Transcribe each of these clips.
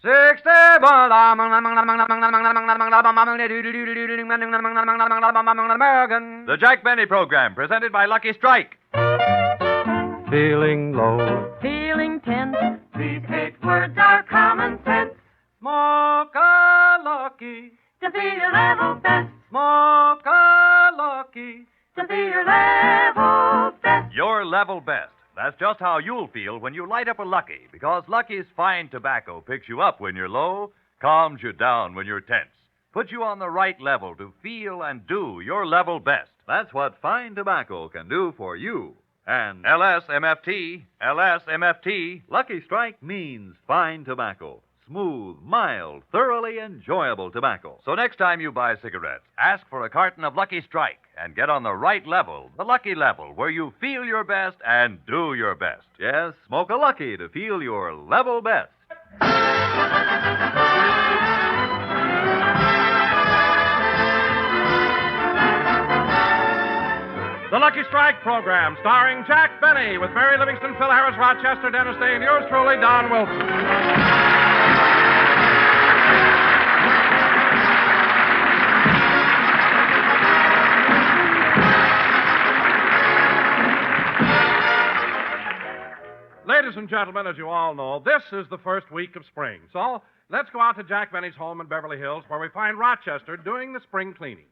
The Jack Benny Program, presented by Lucky Strike. Feeling low, Feeling tense. These 8 words are common sense. smoke a lucky, To be your level best. smoke a lucky. To be your level best. Your level best. That's just how you'll feel when you light up a Lucky, because Lucky's fine tobacco picks you up when you're low, calms you down when you're tense, puts you on the right level to feel and do your level best. That's what fine tobacco can do for you. And LSMFT, Lucky Strike means fine tobacco. Smooth, mild, thoroughly enjoyable tobacco. So next time you buy cigarettes, ask for a carton of Lucky Strike and get on the right level, the lucky level, where you feel your best and do your best. Yes, smoke a Lucky to feel your level best. The Lucky Strike program, starring Jack Benny, with Mary Livingston, Phil Harris, Rochester, Dennis Day, and yours truly, Don Wilson. Ladies and gentlemen, as you all know, this is the first week of spring. So let's go out to Jack Benny's home in Beverly Hills, where we find Rochester doing the spring cleaning.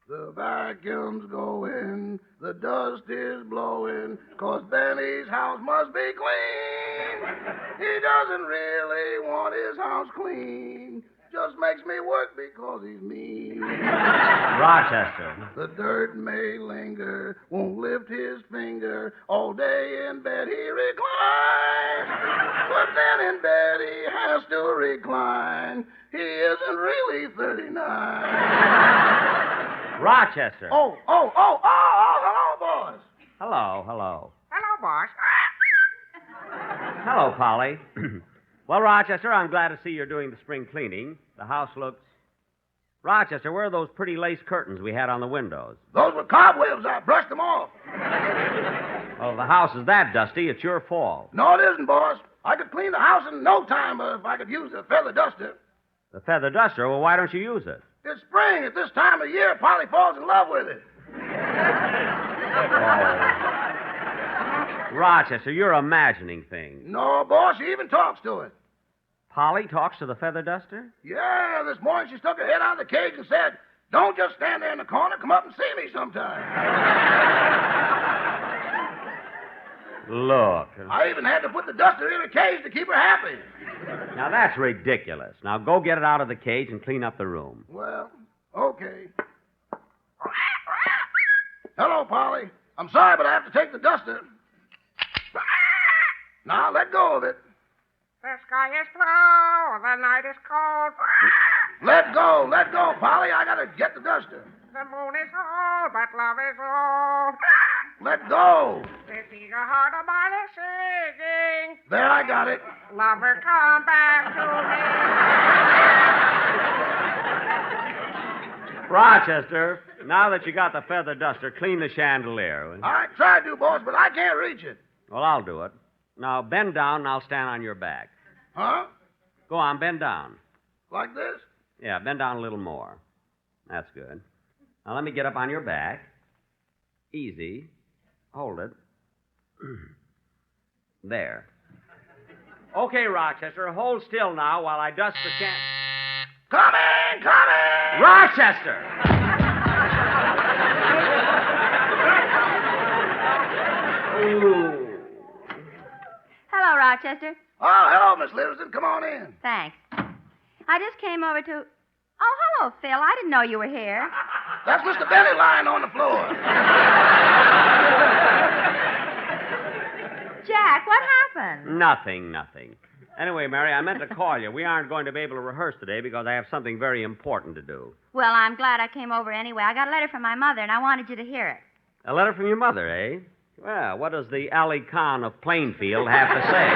The vacuum's going, the dust is blowing, 'cause Benny's house must be clean. He doesn't really want his house clean, just makes me work because he's mean. Rochester. The dirt may linger, won't lift his finger, all day in bed he reclines. But then in bed he has to recline, he isn't really 39. Rochester. Oh, hello, boys. Hello. Hello, boss. Hello, Polly. Well, Rochester, I'm glad to see you're doing the spring cleaning. The house looks... Rochester, where are those pretty lace curtains we had on the windows? Those were cobwebs. I brushed them off. Oh, the house is that dusty. It's your fault. No, it isn't, boss. I could clean the house in no time if I could use a feather duster. The feather duster? Well, why don't you use it? It's spring. At this time of year, Polly falls in love with it. Rochester, you're imagining things. No, boss, she even talks to it. Polly talks to the feather duster? Yeah, this morning she stuck her head out of the cage and said, "Don't just stand there in the corner. Come up and see me sometime." Look. I even had to put the duster in her cage to keep her happy. Now, that's ridiculous. Now, go get it out of the cage and clean up the room. Well, okay. Hello, Polly. I'm sorry, but I have to take the duster. Now, let go of it. The sky is blue, the night is cold. Let go, Polly. I gotta get the duster. The moon is old, but love is old. Let go. This eager heart of mine is singing. There, I got it. Lover, come back to me. Rochester, now that you got the feather duster, clean the chandelier. I tried to, boss, but I can't reach it. Well, I'll do it. Now, bend down and I'll stand on your back. Huh? Go on, bend down. Like this? Yeah, bend down a little more. That's good. Now, let me get up on your back. Easy. Hold it. There. Okay, Rochester, hold still now while I dust the Coming! Rochester! Ooh. Hello, Rochester. Oh, hello, Miss Livingston. Come on in. Thanks. I just came over to... Oh, hello, Phil. I didn't know you were here. That's Mr. Benny lying on the floor. Jack, what happened? Nothing. Anyway, Mary, I meant to call you. We aren't going to be able to rehearse today because I have something very important to do. Well, I'm glad I came over anyway. I got a letter from my mother, and I wanted you to hear it. A letter from your mother, eh? Well, what does the Ali Khan of Plainfield have to say?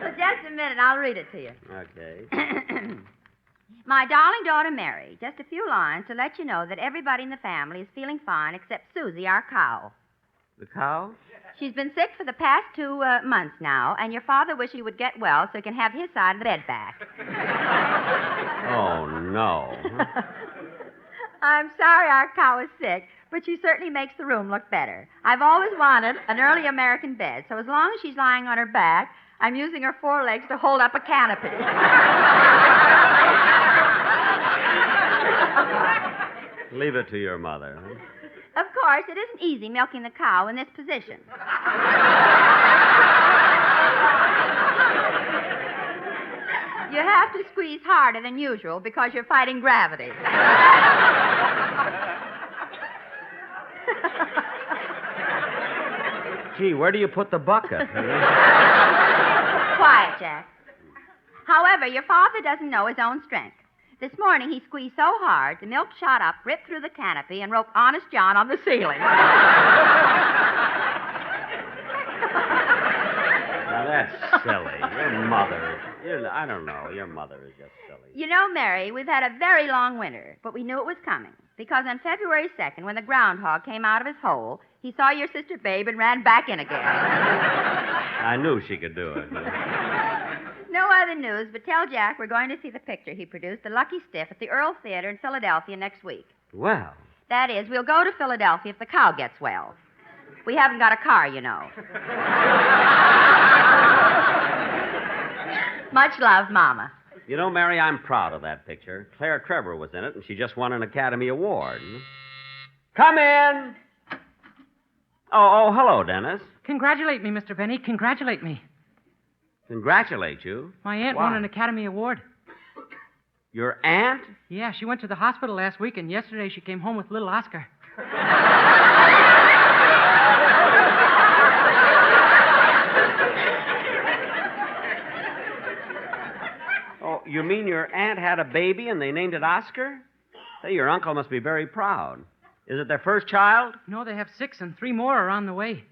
Well, just a minute. I'll read it to you. Okay. My darling daughter, Mary, just a few lines to let you know that everybody in the family is feeling fine except Susie, our cow. The cow? She's been sick for the past 2 months now, and your father wished he would get well so he can have his side of the bed back. Oh, no. I'm sorry our cow is sick, but she certainly makes the room look better. I've always wanted an early American bed, so as long as she's lying on her back, I'm using her forelegs to hold up a canopy. Leave it to your mother. Of course, it isn't easy milking the cow in this position. You have to squeeze harder than usual because you're fighting gravity. Gee, where do you put the bucket? Quiet, Jack. However, your father doesn't know his own strength. This morning, he squeezed so hard, the milk shot up, ripped through the canopy, and roped Honest John on the ceiling. Now, that's silly. Your mother. I don't know. Your mother is just silly. You know, Mary, we've had a very long winter, but we knew it was coming. Because on February 2nd, when the groundhog came out of his hole, he saw your sister Babe and ran back in again. I knew she could do it. No other news, but tell Jack we're going to see the picture he produced, The Lucky Stiff, at the Earl Theater in Philadelphia next week. Well. That is, we'll go to Philadelphia if the cow gets well. We haven't got a car, you know. Much love, Mama. You know, Mary, I'm proud of that picture. Claire Trevor was in it, and she just won an Academy Award. Come in! Oh, hello, Dennis. Congratulate me, Mr. Benny. Congratulate me. Congratulate you? My aunt Why? won an Academy Award. Your aunt? Yeah, she went to the hospital last week, and yesterday she came home with little Oscar. Oh, you mean your aunt had a baby and they named it Oscar? Hey, your uncle must be very proud. Is it their first child? No, they have 6, and 3 more are on the way.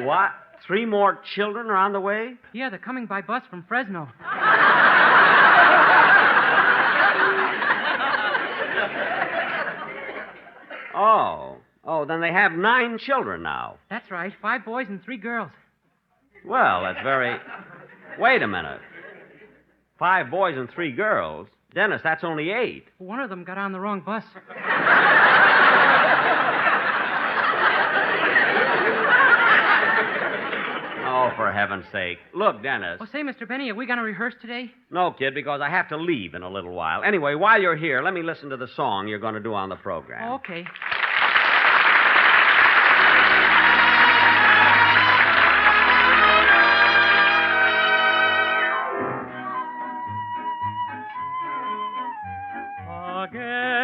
What? 3 more children are on the way? Yeah, they're coming by bus from Fresno. Oh, then they have 9 children now. That's right, 5 boys and 3 girls. Well, that's very... Wait a minute. 5 boys and 3 girls? Dennis, that's only 8. One of them got on the wrong bus. Oh, for heaven's sake. Look, Dennis. Well, say, Mr. Benny, are we going to rehearse today? No, kid, because I have to leave in a little while. Anyway, while you're here, let me listen to the song you're going to do on the program. Oh, okay.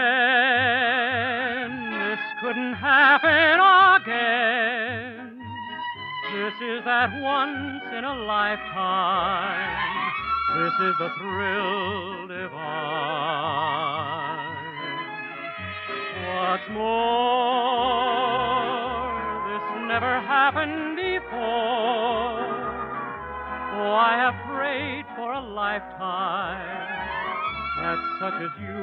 Again, this couldn't happen again. This is that once in a lifetime. This is the thrill divine. What's more, this never happened before. Oh, I have prayed for a lifetime that such as you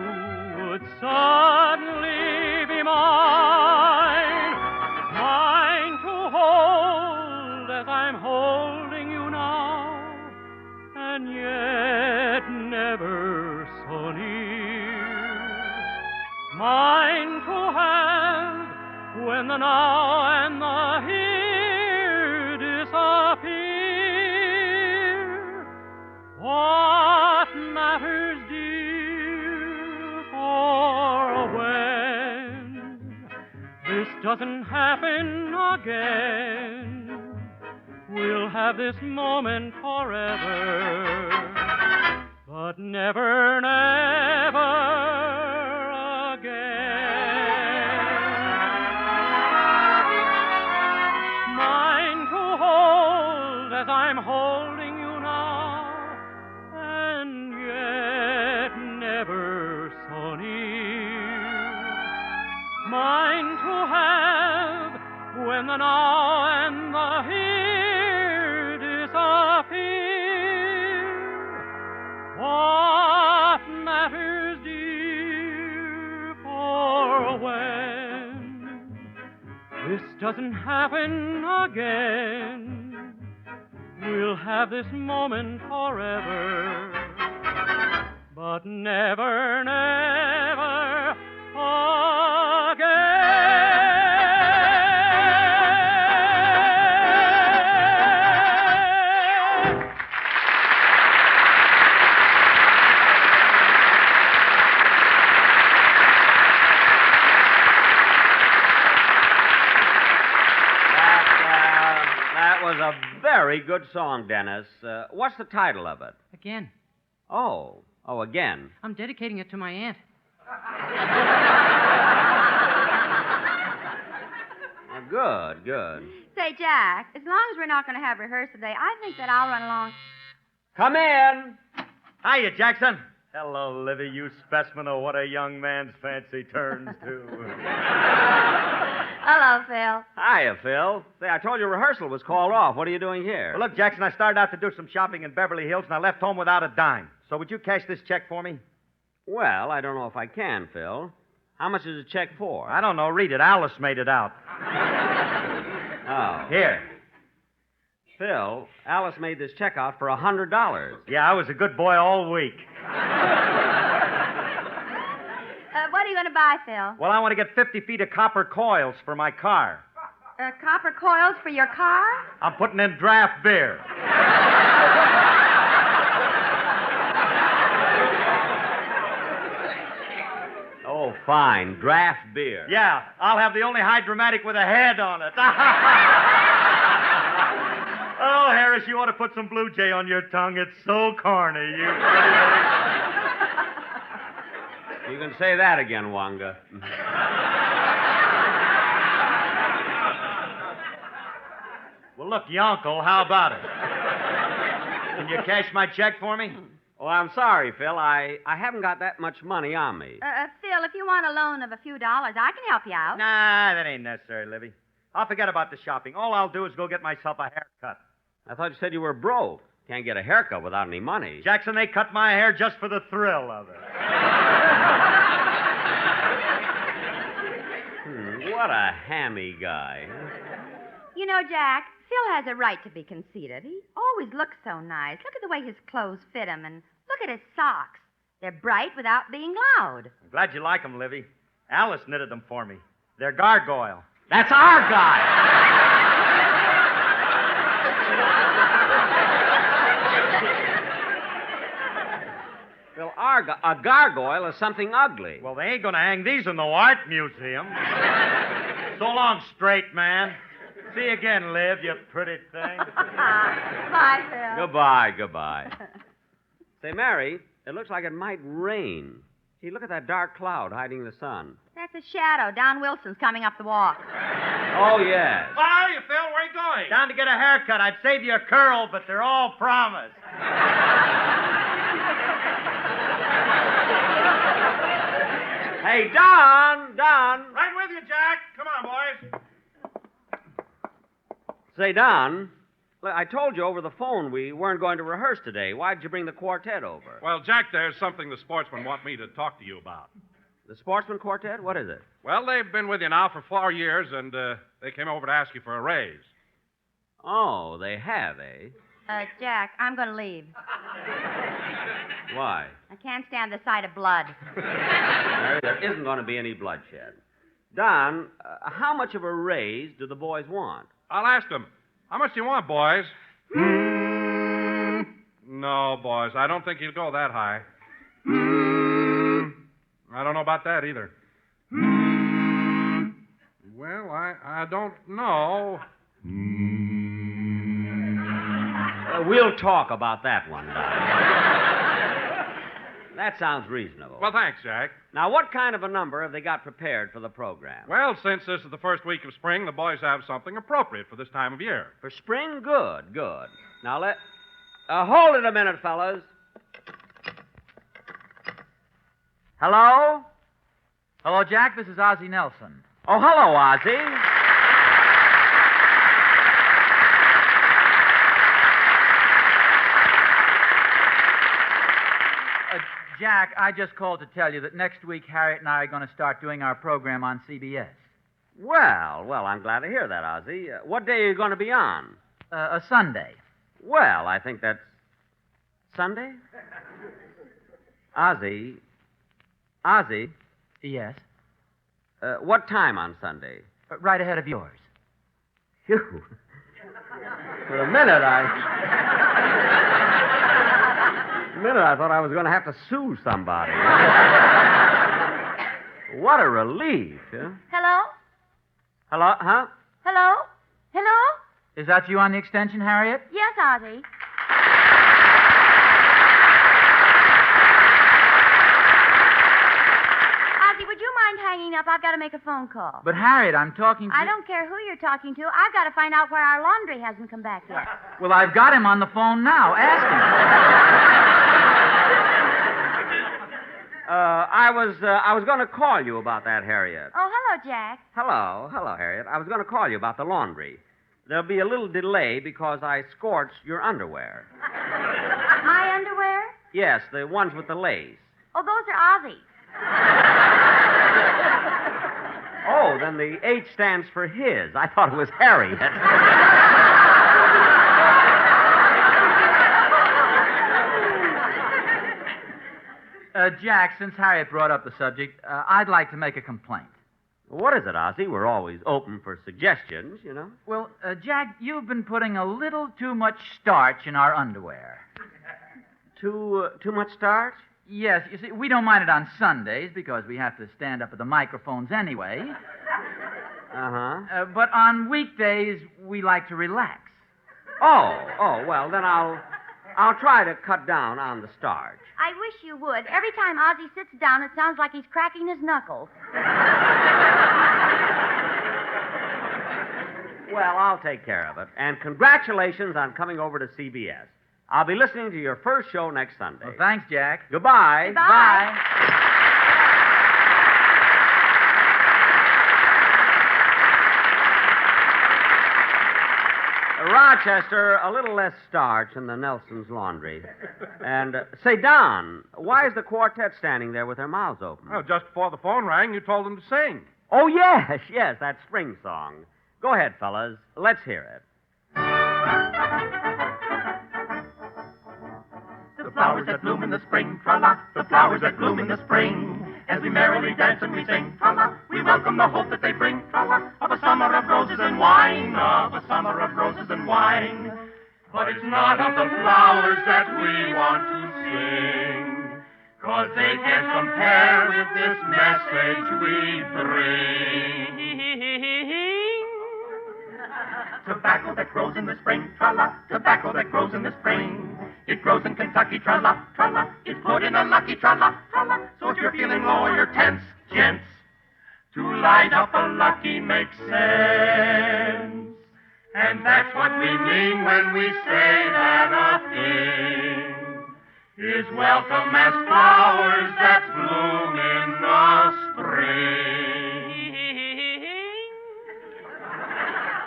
would suddenly be mine. Mine to hold as I'm holding you now, and yet never so near. Mine to have when the now and the here disappear. What matters, dear, for when this doesn't happen again, we'll have this moment forever, but never, never again. Mine to hold as I'm holding you now, and yet never so near. Mine to have when the now and the here disappear. What matters, dear, for when doesn't happen again, we'll have this moment forever. But never, never again. That was a very good song, Dennis. What's the title of it? Again. Oh, again. I'm dedicating it to my aunt. Good. Say, Jack, as long as we're not going to have rehearsal today, I think that I'll run along. Come in. Hiya, Jackson. Hello, Livy, you specimen of what a young man's fancy turns to. Hello, Phil. Hiya, Phil. Say, I told you rehearsal was called off. What are you doing here? Well, look, Jackson, I started out to do some shopping in Beverly Hills, and I left home without a dime. So would you cash this check for me? Well, I don't know if I can, Phil. How much is the check for? I don't know. Read it. Alice made it out. Oh. Here. Phil, Alice made this check out for $100. Yeah, I was a good boy all week. What are you going to buy, Phil? Well, I want to get 50 feet of copper coils for my car. Copper coils for your car? I'm putting in draft beer. Oh, fine. Draft beer. Yeah, I'll have the only hydromatic with a head on it. Oh, Harris, you ought to put some Blue Jay on your tongue. It's so corny, you You can say that again, Wanga. Well, look, Yonkel, how about it? Can you cash my check for me? Oh, I'm sorry, Phil. I haven't got that much money on me. Phil, if you want a loan of a few dollars, I can help you out. Nah, that ain't necessary, Livy. I'll forget about the shopping. All I'll do is go get myself a haircut. I thought you said you were broke. Can't get a haircut without any money. Jackson, they cut my hair just for the thrill of it. What a hammy guy. You know, Jack, Phil has a right to be conceited. He always looks so nice. Look at the way his clothes fit him, and look at his socks. They're bright without being loud. I'm glad you like them, Livy. Alice knitted them for me. They're gargoyle. That's our guy. Well, a gargoyle is something ugly. Well, they ain't going to hang these in the art museum. So long, straight man. See you again, Liv, you pretty thing. Bye, Phil. Goodbye. Say, Mary, it looks like it might rain. See, look at that dark cloud hiding the sun. That's a shadow. Don Wilson's coming up the walk. Oh, yes. Where are you, Phil? Where are you going? Down to get a haircut. I'd save you a curl, but they're all promised. Hey, Don. Right with you, Jack. Come on, boys. Say, Don, look, I told you over the phone we weren't going to rehearse today. Why'd you bring the quartet over? Well, Jack, there's something the sportsmen want me to talk to you about. The Sportsman Quartet? What is it? Well, they've been with you now for 4 years, and they came over to ask you for a raise. Oh, they have, eh? Jack, I'm going to leave. Why? I can't stand the sight of blood. Mary, there isn't going to be any bloodshed. Don, how much of a raise do the boys want? I'll ask them. How much do you want, boys? No, boys, I don't think he'll go that high. I don't know about that either. Well, I don't know. We'll talk about that one, Don. That sounds reasonable. Well, thanks, Jack. Now, what kind of a number have they got prepared for the program? Well, since this is the first week of spring, the boys have something appropriate for this time of year. For spring? Good. Now, hold it a minute, fellas. Hello? Hello, Jack. This is Ozzie Nelson. Oh, hello, Ozzie. Jack, I just called to tell you that next week Harriet and I are going to start doing our program on CBS. Well, I'm glad to hear that, Ozzy. What day are you going to be on? A Sunday. Well, I think that's Sunday? Ozzy. Yes. What time on Sunday? Right ahead of yours. Phew. For a minute, I thought I was going to have to sue somebody. What a relief, huh? Hello? Hello, huh? Hello? Hello? Is that you on the extension, Harriet? Yes, Ozzy. Ozzy, would you mind hanging up? I've got to make a phone call. But, Harriet, I'm talking to... I don't care who you're talking to. I've got to find out why our laundry hasn't come back yet. Well, I've got him on the phone now. Ask him. I was going to call you about that, Harriet. Oh, hello, Jack. Hello, Harriet. I was going to call you about the laundry. There'll be a little delay because I scorched your underwear. My underwear? Yes, the ones with the lace. Oh, those are Ozzy's. Oh, then the H stands for his. I thought it was Harriet. Jack, since Harriet brought up the subject, I'd like to make a complaint. What is it, Ozzy? We're always open for suggestions, you know. Well, Jack, you've been putting a little too much starch in our underwear. Too much starch? Yes, you see, we don't mind it on Sundays because we have to stand up at the microphones anyway. Uh-huh. But on weekdays, we like to relax. Oh, well, then I'll try to cut down on the starch. I wish you would. Every time Ozzy sits down, it sounds like he's cracking his knuckles. Well, I'll take care of it. And congratulations on coming over to CBS. I'll be listening to your first show next Sunday. Well, thanks, Jack. Goodbye. Goodbye. Bye. Rochester, a little less starch in the Nelson's laundry. And say, Don, why is the quartet standing there with their mouths open? Well, just before the phone rang, you told them to sing. Oh, yes, that spring song. Go ahead, fellas. Let's hear it. The flowers that bloom in the spring, tra-la, the flowers that bloom in the spring. As we merrily dance and we sing, tra-la, we welcome the hope that they bring, tra-la, of a summer of roses and wine, of a summer of roses and wine. But it's not of the flowers that we want to sing, 'cause they can't compare with this message we bring. Tobacco that grows in the spring, tra-la, tobacco that grows in the spring. It grows in Kentucky, tra-la, tra-la. It's put in a lucky, tra-la, tra-la. So if you're feeling low or you're tense, gents, to light up a lucky makes sense. And that's what we mean when we say that a thing is welcome as flowers that bloom in the spring.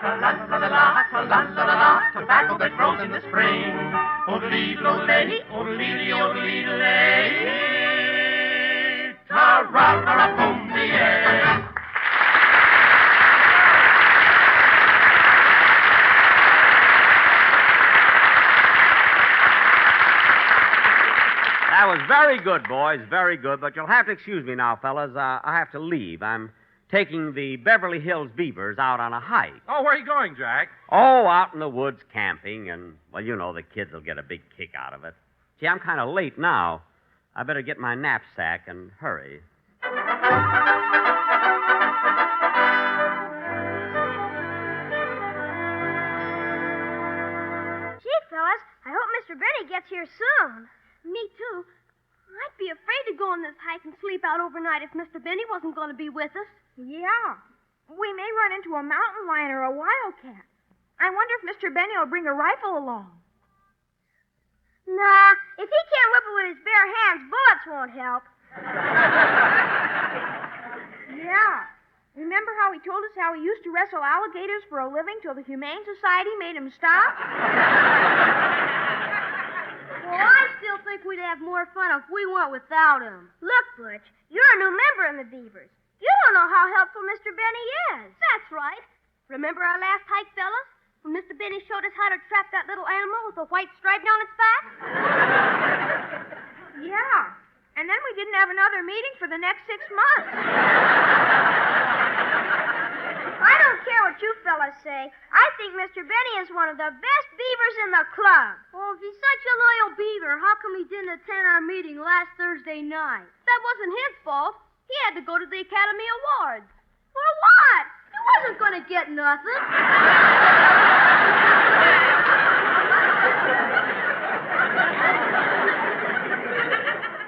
Ta-la-la-la-la, ta-la-la-la-la, tobacco that grows in the spring. Oodle-dee-dee-o-lay, oodle-dee-dee-o-lay-lay. Ta-ra-ra-ra-boom-dee-ay. That was very good, boys, very good. But you'll have to excuse me now, fellas. I have to leave. I'm taking the Beverly Hills Beavers out on a hike. Oh, where are you going, Jack? Oh, out in the woods camping, and, well, you know, the kids will get a big kick out of it. Gee, I'm kind of late now. I better get my knapsack and hurry. Gee, fellas, I hope Mr. Benny gets here soon. Me too. I'd be afraid to go on this hike and sleep out overnight if Mr. Benny wasn't going to be with us. Yeah. We may run into a mountain lion or a wildcat. I wonder if Mr. Benny will bring a rifle along. Nah, if he can't whip it with his bare hands, bullets won't help. Yeah. Remember how he told us how he used to wrestle alligators for a living till the Humane Society made him stop? Well, I still think we'd have more fun if we went without him. Look, Butch, you're a new member in the Beavers. You don't know how helpful Mr. Benny is. That's right. Remember our last hike, fellas? When Mr. Benny showed us how to trap that little animal with a white stripe down its back? Yeah. And then we didn't have another meeting for the next 6 months. I don't care what you fellas say. I think Mr. Benny is one of the best beavers in the club. Well, if he's such a loyal beaver, how come he didn't attend our meeting last Thursday night? That wasn't his fault. He had to go to the Academy Awards. For what? He wasn't going to get nothing.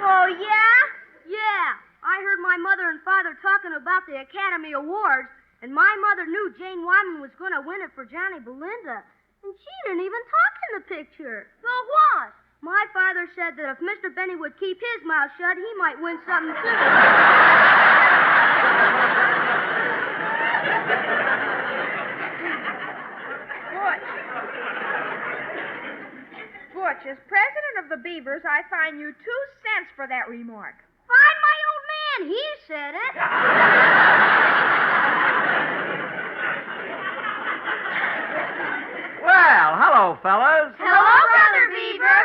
Oh, yeah? Yeah. I heard my mother and father talking about the Academy Awards, and my mother knew Jane Wyman was going to win it for Johnny Belinda, and she didn't even talk in the picture. So what? My father said that if Mr. Benny would keep his mouth shut, he might win something, too. Butch, as president of the Beavers, I fine you 2 cents for that remark. Fine, my old man. He said it. Well, hello, fellas. Hello, Brother Beaver.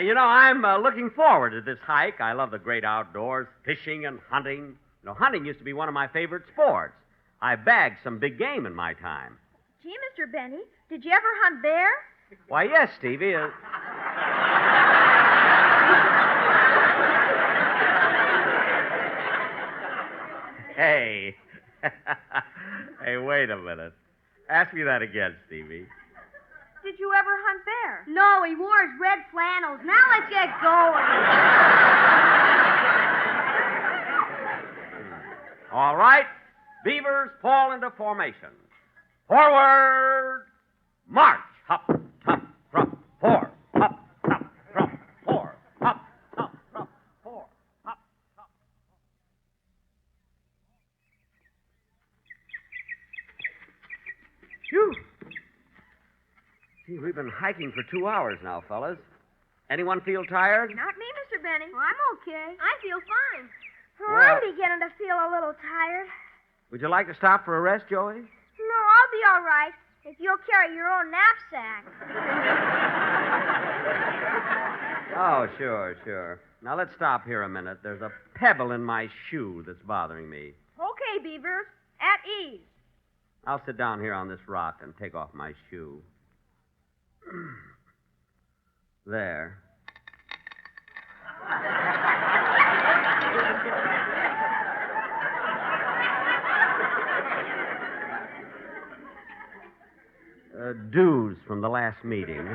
You know, I'm looking forward to this hike. I love the great outdoors, fishing and hunting. You know, hunting used to be one of my favorite sports. I bagged some big game in my time. Gee, Mr. Benny, did you ever hunt bear? Why, yes, Stevie. Hey. Hey, wait a minute. Ask me that again, Stevie. Did you ever hunt bear? No, he wore his red flannels. Now let's get going. All right. Beavers fall into formation. Forward. March. Hop, hop, trump, 4. Hop, hop, trump, 4. Hop, hop, trump, 4. Hop, hop. Phew. Gee, we've been hiking for 2 hours now, fellas. Anyone feel tired? Not me, Mr. Benny. I'm okay. I feel fine. Oh, I'm beginning to feel a little tired. Would you like to stop for a rest, Joey? No, I'll be all right if you'll carry your own knapsack. Oh, sure. Now, let's stop here a minute. There's a pebble in my shoe that's bothering me. Okay, Beavers. At ease. I'll sit down here on this rock and take off my shoe. There. Dues from the last meeting.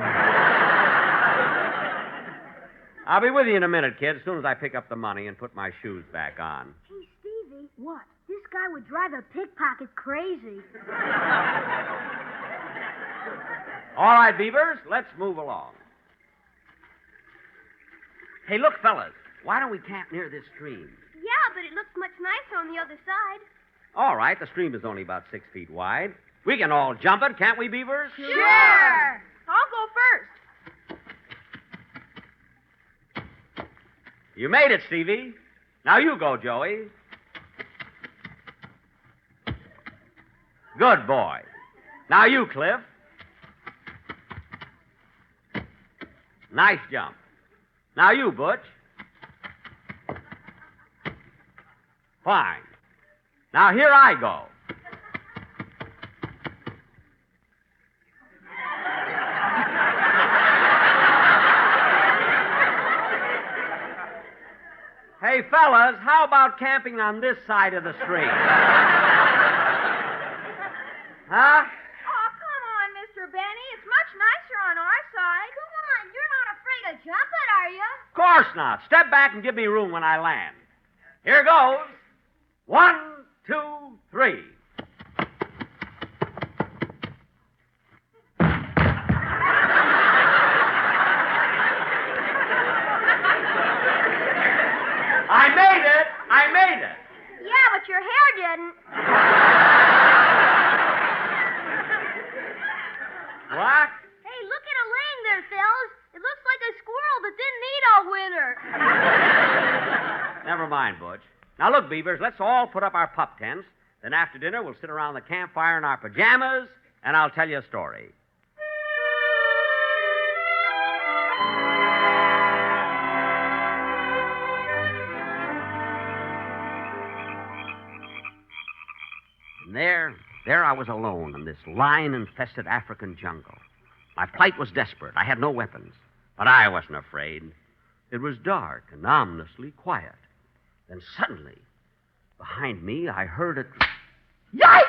I'll be with you in a minute, kid, as soon as I pick up the money and put my shoes back on. Hey, Stevie. What? This guy would drive a pickpocket crazy. All right, Beavers, let's move along. Hey, look, fellas. Why don't we camp near this stream? Yeah, but it looks much nicer on the other side. All right, the stream is only about 6 feet wide. We can all jump it, can't we, Beavers? Sure. I'll go first. You made it, Stevie. Now you go, Joey. Good boy. Now you, Cliff. Nice jump. Now you, Butch. Fine. Now here I go. Hey, fellas, how about camping on this side of the street? Huh? Oh, come on, Mr. Benny. It's much nicer on our side. Come on, you're not afraid to jump it, are you? Of course not. Step back and give me room when I land. Here goes. 1, 2, 3. I made it. Yeah, but your hair didn't. What? Hey, look at a laying there, fellas. It looks like a squirrel that didn't eat all winter. Never mind, Butch. Now, look, Beavers, let's all put up our pup tents. Then after dinner, we'll sit around the campfire in our pajamas, and I'll tell you a story. And there I was alone in this lion-infested African jungle. My plight was desperate. I had no weapons. But I wasn't afraid. It was dark and ominously quiet. Then suddenly, behind me, I heard a... Yipe!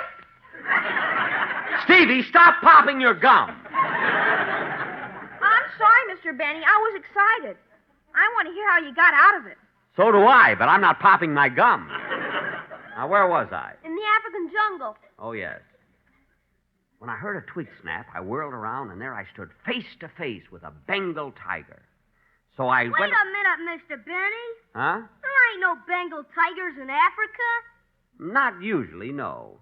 Stevie, stop popping your gum. I'm sorry, Mr. Benny. I was excited. I want to hear how you got out of it. So do I, but I'm not popping my gum. Now, where was I? In the African jungle. Oh, yes. When I heard a twig snap, I whirled around, and there I stood face to face with a Bengal tiger. So I Wait went... a minute, Mr. Benny. Huh? There ain't no Bengal tigers in Africa. Not usually, no.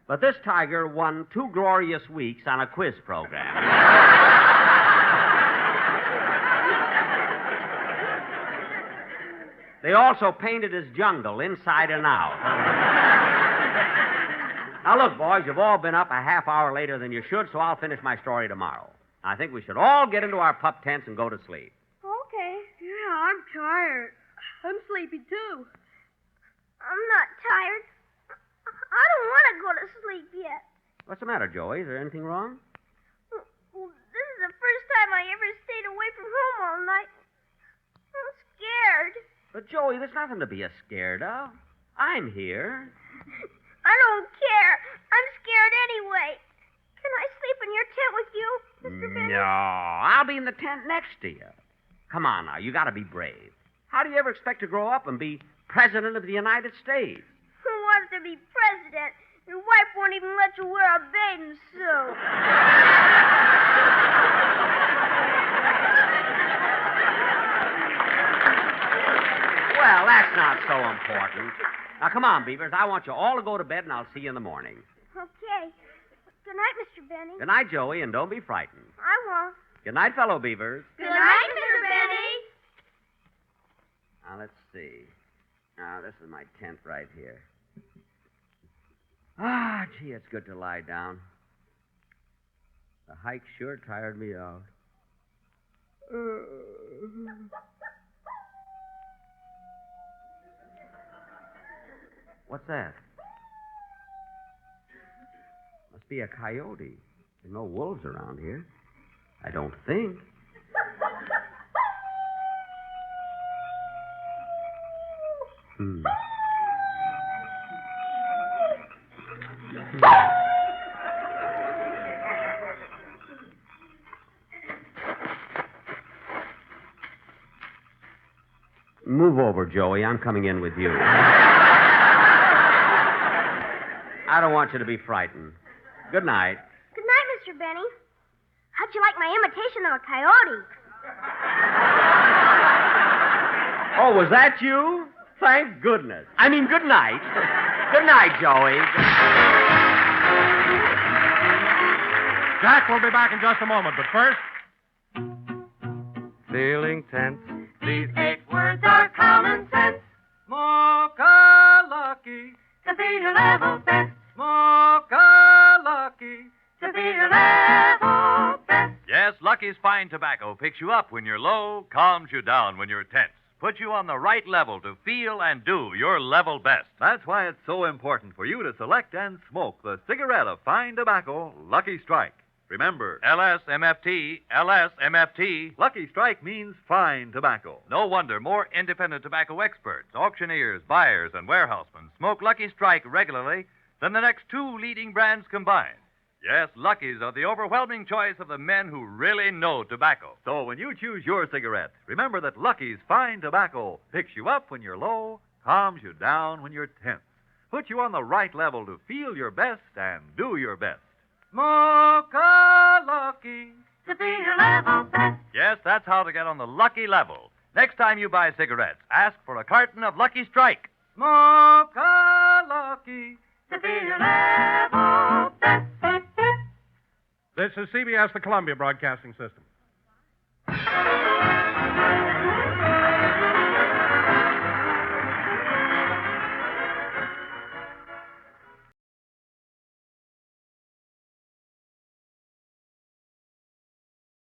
But this tiger won 2 glorious weeks on a quiz program. They also painted his jungle inside and out. Now, look, boys, you've all been up a half hour later than you should, so I'll finish my story tomorrow. I think we should all get into our pup tents and go to sleep. Okay. Yeah, I'm tired. I'm sleepy, too. I'm not tired. I don't want to go to sleep yet. What's the matter, Joey? Is there anything wrong? Well, this is the first time I ever stayed away from home all night. I'm scared. But, Joey, there's nothing to be scared of. I'm here. I don't care. I'm scared anyway. Can I sleep in your tent with you, Mr. Benny? No, I'll be in the tent next to you. Come on now, you gotta be brave. How do you ever expect to grow up and be President of the United States? Who wants to be president? Your wife won't even let you wear a bathing suit. Well, that's not so important. Now, come on, Beavers. I want you all to go to bed, and I'll see you in the morning. Okay. Good night, Mr. Benny. Good night, Joey, and don't be frightened. I won't. Good night, fellow Beavers. Good night, Mr. Benny. Now, let's see. Now, this is my tent right here. Ah, gee, it's good to lie down. The hike sure tired me out. What's that? Must be a coyote. There's no wolves around here. I don't think. Move over, Joey. I'm coming in with you. I don't want you to be frightened. Good night. Good night, Mr. Benny. How'd you like my imitation of a coyote? Oh, was that you? Thank goodness. I mean, good night. Good night, Joey. Jack will be back in just a moment, but first... Feeling tense. These 8 words are common sense. Mocha-lucky, To be your level best. mocha-lucky. To be your level best. Yes, Lucky's fine tobacco picks you up when you're low, calms you down when you're tense, puts you on the right level to feel and do your level best. That's why it's so important for you to select and smoke the cigarette of fine tobacco, Lucky Strike. Remember, LSMFT, LSMFT. Lucky Strike means fine tobacco. No wonder more independent tobacco experts, auctioneers, buyers, and warehousemen smoke Lucky Strike regularly than the next 2 leading brands combined. Yes, Lucky's are the overwhelming choice of the men who really know tobacco. So when you choose your cigarette, remember that Lucky's fine tobacco picks you up when you're low, calms you down when you're tense, puts you on the right level to feel your best and do your best. Mocha-lucky. To be your level best. Yes, that's how to get on the lucky level. Next time you buy cigarettes, ask for a carton of Lucky Strike. Mocha-lucky. To be your level best. This is CBS, the Columbia Broadcasting System.